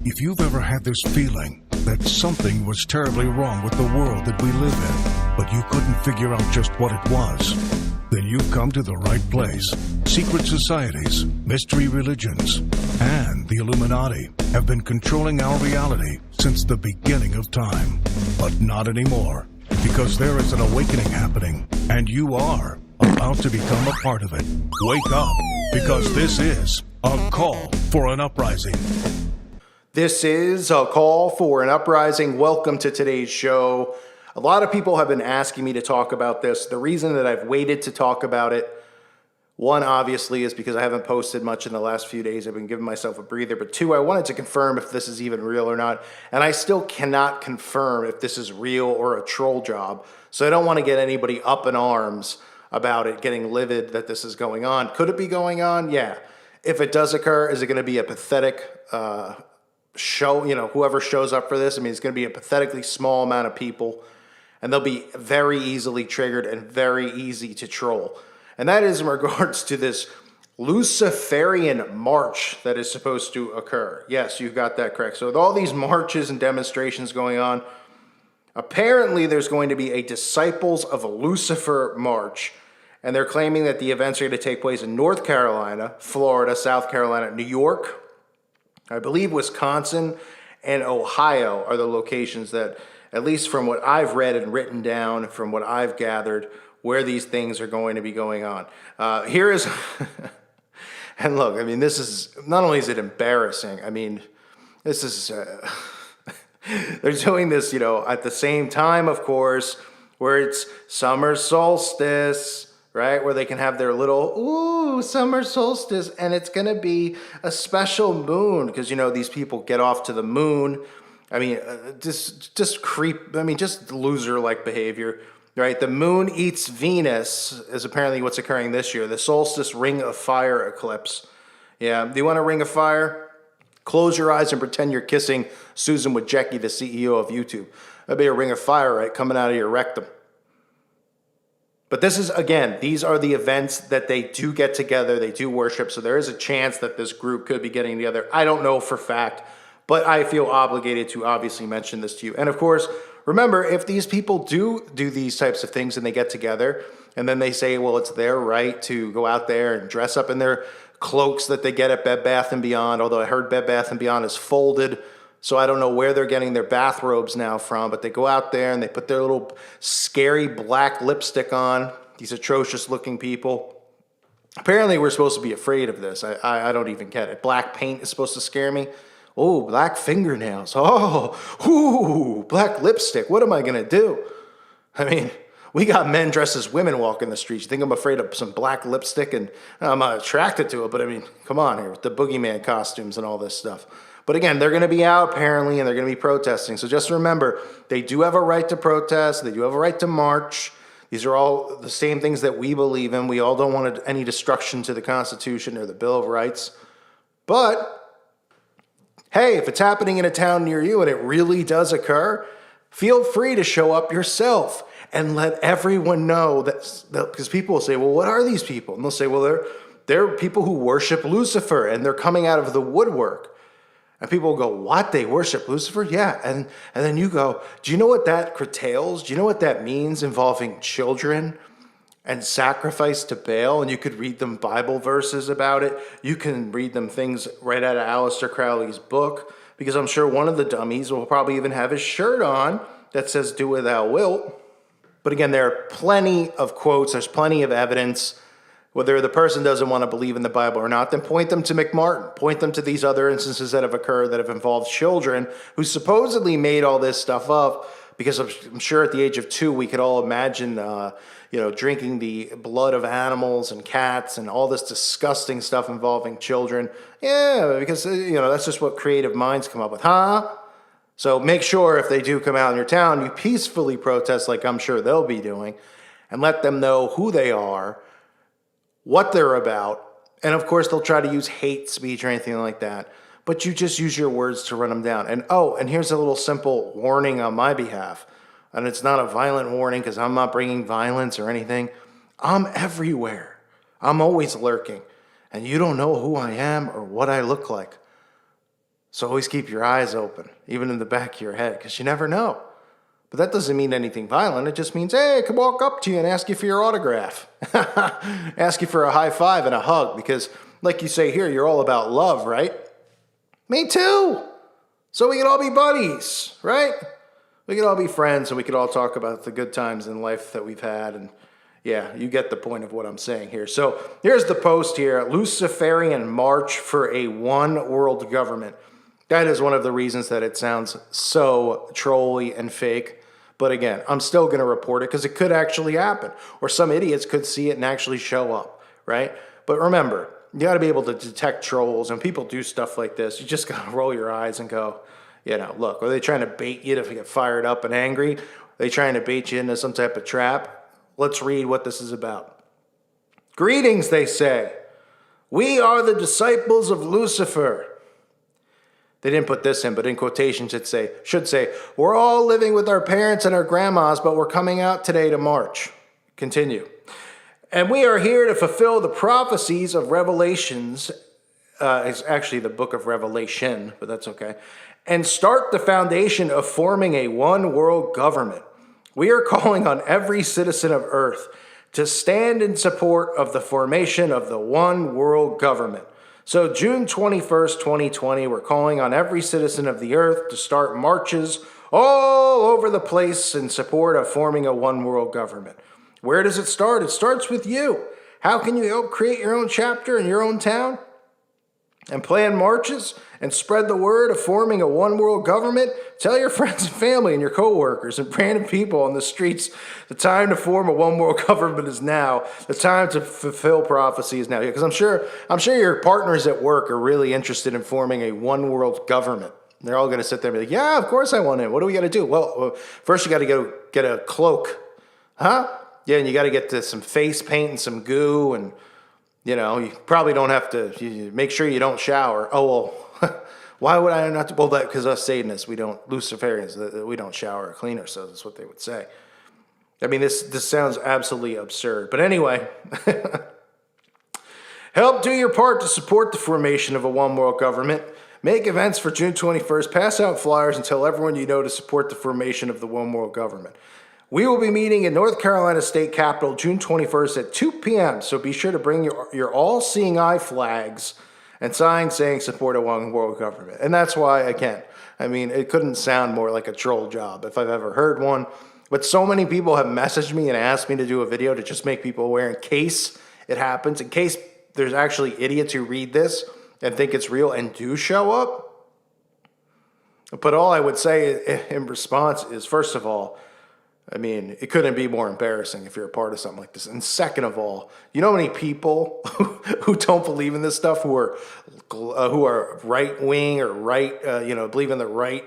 If you've ever had this feeling that something was terribly wrong with the world that we live in, but you couldn't figure out just what it was, then you've come to the right place. Secret societies, mystery religions, and the Illuminati have been controlling our reality since the beginning of time. But not anymore, because there is an awakening happening, and you are about to become a part of it. Wake up, because this is a call for an uprising. This is a call for an uprising. Welcome to today's show. A lot of people have been asking me to talk about this. The reason that I've waited to talk about it, one, obviously, is because I haven't posted much in the last few days. I've been giving myself a breather. But two, I wanted to confirm if this is even real or not. And I still cannot confirm if this is real or a troll job. So I don't want to get anybody up in arms about it, getting livid that this is going on. Could it be going on? Yeah. If it does occur, is it going to be a pathetic show? You know, whoever shows up for this, I mean, it's going to be a pathetically small amount of people. And they'll be very easily triggered and very easy to troll. And that is in regards to this Luciferian march that is supposed to occur. Yes, you've got that correct. So with all these marches and demonstrations going on, apparently there's going to be a Disciples of Lucifer march. And they're claiming that the events are going to take place in North Carolina, Florida, South Carolina, New York, I believe Wisconsin, and Ohio are the locations that, at least from what I've read and written down, from what I've gathered, where these things are going to be going on. Here is, and look, I mean, this is, not only is it embarrassing, I mean, this is, they're doing this, you know, at the same time, of course, where it's summer solstice, right? Where they can have their little, ooh, summer solstice, and it's going to be a special moon, because, you know, these people get off to the moon. I mean, just loser-like behavior, right? The moon eats Venus is apparently what's occurring this year. The solstice ring of fire eclipse. Yeah, do you want a ring of fire? Close your eyes and pretend you're kissing Susan Wojcicki, the CEO of YouTube. That'd be a ring of fire, right, coming out of your rectum. But this is, again, these are the events that they do get together. They do worship, so there is a chance that this group could be getting together. I don't know for fact, but I feel obligated to obviously mention this to you. And of course, remember, if these people do these types of things and they get together and then they say, well, it's their right to go out there and dress up in their cloaks that they get at Bed Bath & Beyond, although I heard Bed Bath & Beyond is folded, so I don't know where they're getting their bathrobes now from, but they go out there and they put their little scary black lipstick on, these atrocious looking people. Apparently we're supposed to be afraid of this. I don't even get it. Black paint is supposed to scare me. Oh, black fingernails. Oh, ooh, black lipstick. What am I going to do? I mean, we got men dressed as women walking the streets. You think I'm afraid of some black lipstick? And I'm not attracted to it, but I mean, come on here with the boogeyman costumes and all this stuff. But again, they're going to be out apparently, and they're going to be protesting. So just remember, they do have a right to protest. They do have a right to march. These are all the same things that we believe in. We all don't want any destruction to the Constitution or the Bill of Rights. But hey, if it's happening in a town near you and it really does occur, feel free to show up yourself and let everyone know that, because people will say, well, what are these people? And they'll say, well, they're people who worship Lucifer and they're coming out of the woodwork. And people will go, what? They worship Lucifer? Yeah. And then you go, do you know what that curtails? Do you know what that means involving children and sacrifice to Baal? And you could read them Bible verses about it. You can read them things right out of Aleister Crowley's book, because I'm sure one of the dummies will probably even have his shirt on that says, do what thou wilt. But again, there are plenty of quotes. There's plenty of evidence. Whether the person doesn't want to believe in the Bible or not, then point them to McMartin. Point them to these other instances that have occurred that have involved children who supposedly made all this stuff up, because I'm sure at the age of 2, we could all imagine drinking the blood of animals and cats and all this disgusting stuff involving children. Yeah, because, that's just what creative minds come up with, huh? So make sure if they do come out in your town, you peacefully protest like I'm sure they'll be doing, and let them know who they are, what they're about, and of course they'll try to use hate speech or anything like that, but you just use your words to run them down. And here's a little simple warning on my behalf. And it's not a violent warning because I'm not bringing violence or anything. I'm everywhere. I'm always lurking. And you don't know who I am or what I look like. So always keep your eyes open, even in the back of your head, because you never know. But that doesn't mean anything violent. It just means, hey, I can walk up to you and ask you for your autograph. Ask you for a high five and a hug, because like you say here, you're all about love, right? Me too. So we can all be buddies, right? We can all be friends, and we could all talk about the good times in life that we've had. And yeah, you get the point of what I'm saying here. So here's the post here: Luciferian March for a One World Government. That is one of the reasons that it sounds so trolly and fake. But again, I'm still going to report it because it could actually happen. Or some idiots could see it and actually show up, right? But remember, you got to be able to detect trolls. And people do stuff like this. You just got to roll your eyes and go, look, are they trying to bait you to get fired up and angry? Are they trying to bait you into some type of trap? Let's read what this is about. Greetings, they say. We are the disciples of Lucifer. They didn't put this in, but in quotations it should say, we're all living with our parents and our grandmas, but we're coming out today to march. Continue. And we are here to fulfill the prophecies of Revelations. It's actually the book of Revelation, but that's okay. And start the foundation of forming a one world government. We are calling on every citizen of Earth to stand in support of the formation of the one world government. So June 21st, 2020, we're calling on every citizen of the earth to start marches all over the place in support of forming a one world government. Where does it start? It starts with you. How can you help create your own chapter in your own town and plan marches and spread the word of forming a one world government? Tell your friends and family and your coworkers and random people on the streets the time to form a one world government is now. The time to fulfill prophecy is now. Because I'm sure your partners at work are really interested in forming a one world government. They're all going to sit there and be like, yeah, of course I want in. What do we got to do? Well, first you got to go get a cloak. Huh? Yeah, and you got to get some face paint and some goo, and you probably don't have to. You make sure you don't shower. Oh well, why would I not? Well, because us Satanists, Luciferians, we don't shower or clean ourselves. That's what they would say. I mean, this sounds absolutely absurd. But anyway, help do your part to support the formation of a one world government. Make events for June 21st. Pass out flyers and tell everyone you know to support the formation of the one world government. We will be meeting in North Carolina State Capitol June 21st at 2 p.m., so be sure to bring your all-seeing eye flags and signs saying support a one world government. And that's why, again, I mean, it couldn't sound more like a troll job if I've ever heard one. But so many people have messaged me and asked me to do a video to just make people aware in case it happens, in case there's actually idiots who read this and think it's real and do show up. But all I would say in response is, first of all, I mean, it couldn't be more embarrassing if you're a part of something like this. And second of all, you know how many people who don't believe in this stuff, who are right wing or right, believe in the right.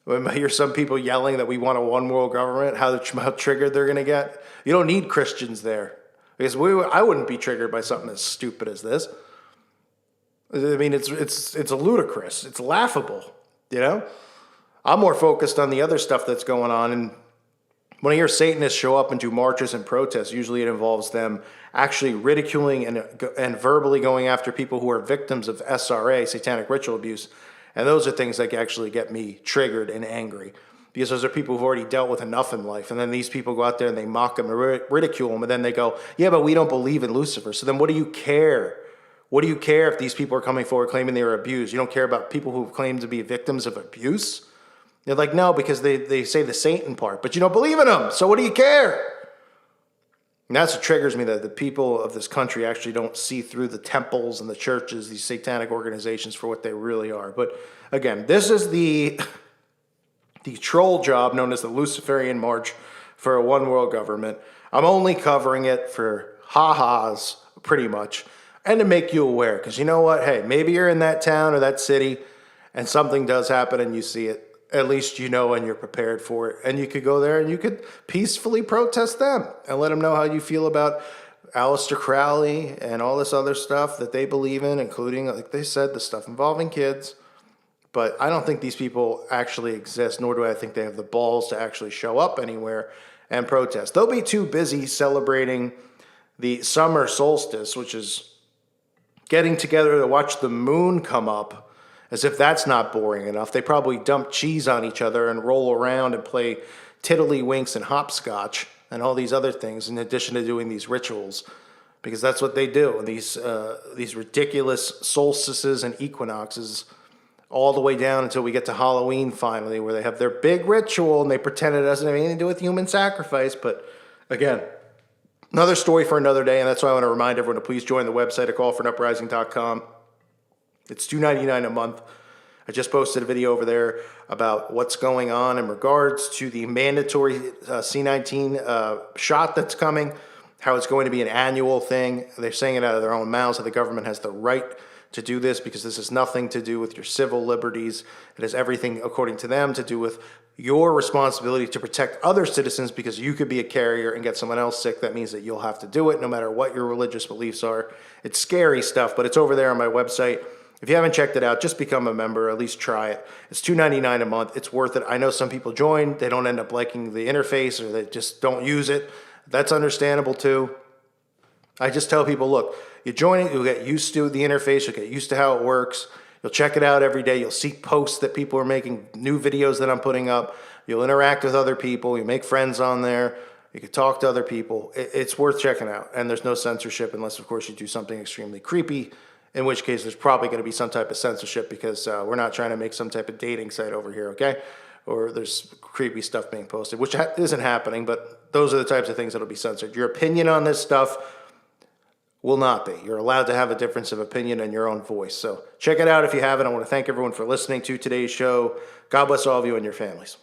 I hear some people yelling that we want a one world government. How triggered they're going to get. You don't need Christians there, because I wouldn't be triggered by something as stupid as this. I mean, it's ludicrous. It's laughable. I'm more focused on the other stuff that's going on. And when I hear Satanists show up and do marches and protests, usually it involves them actually ridiculing and verbally going after people who are victims of SRA, satanic ritual abuse. And those are things that actually get me triggered and angry, because those are people who've already dealt with enough in life. And then these people go out there and they mock them and ridicule them. And then they go, yeah, but we don't believe in Lucifer. So then what do you care? What do you care if these people are coming forward claiming they were abused? You don't care about people who claim to be victims of abuse? They're like, no, because they say the Satan part, but you don't believe in them, so what do you care? And that's what triggers me, that the people of this country actually don't see through the temples and the churches, these satanic organizations, for what they really are. But again, this is the troll job known as the Luciferian March for a one world government. I'm only covering it for ha-has, pretty much, and to make you aware, because you know what? Hey, maybe you're in that town or that city and something does happen and you see it. At least you know and you're prepared for it. And you could go there and you could peacefully protest them and let them know how you feel about Aleister Crowley and all this other stuff that they believe in, including, like they said, the stuff involving kids. But I don't think these people actually exist, nor do I think they have the balls to actually show up anywhere and protest. They'll be too busy celebrating the summer solstice, which is getting together to watch the moon come up As if that's not boring enough, they probably dump cheese on each other and roll around and play tiddlywinks and hopscotch and all these other things in addition to doing these rituals, because that's what they do. These ridiculous solstices and equinoxes, all the way down until we get to Halloween finally, where they have their big ritual and they pretend it doesn't have anything to do with human sacrifice. But again, another story for another day, and that's why I want to remind everyone to please join the website at callforanuprising.com. It's $2.99 a month. I just posted a video over there about what's going on in regards to the mandatory C-19 shot that's coming, how it's going to be an annual thing. They're saying it out of their own mouths that the government has the right to do this because this has nothing to do with your civil liberties. It has everything, according to them, to do with your responsibility to protect other citizens, because you could be a carrier and get someone else sick. That means that you'll have to do it no matter what your religious beliefs are. It's scary stuff, but it's over there on my website. If you haven't checked it out, just become a member, at least try it. It's $2.99 a month. It's worth it. I know some people join, they don't end up liking the interface, or they just don't use it. That's understandable too. I just tell people, look, you join it, you'll get used to the interface, you'll get used to how it works. You'll check it out every day. You'll see posts that people are making, new videos that I'm putting up. You'll interact with other people. You make friends on there. You can talk to other people. It's worth checking out. And there's no censorship unless, of course, you do something extremely creepy, in which case there's probably going to be some type of censorship, because we're not trying to make some type of dating site over here, okay? Or there's creepy stuff being posted, which isn't happening, but those are the types of things that'll be censored. Your opinion on this stuff will not be. You're allowed to have a difference of opinion and your own voice. So check it out if you haven't. I want to thank everyone for listening to today's show. God bless all of you and your families.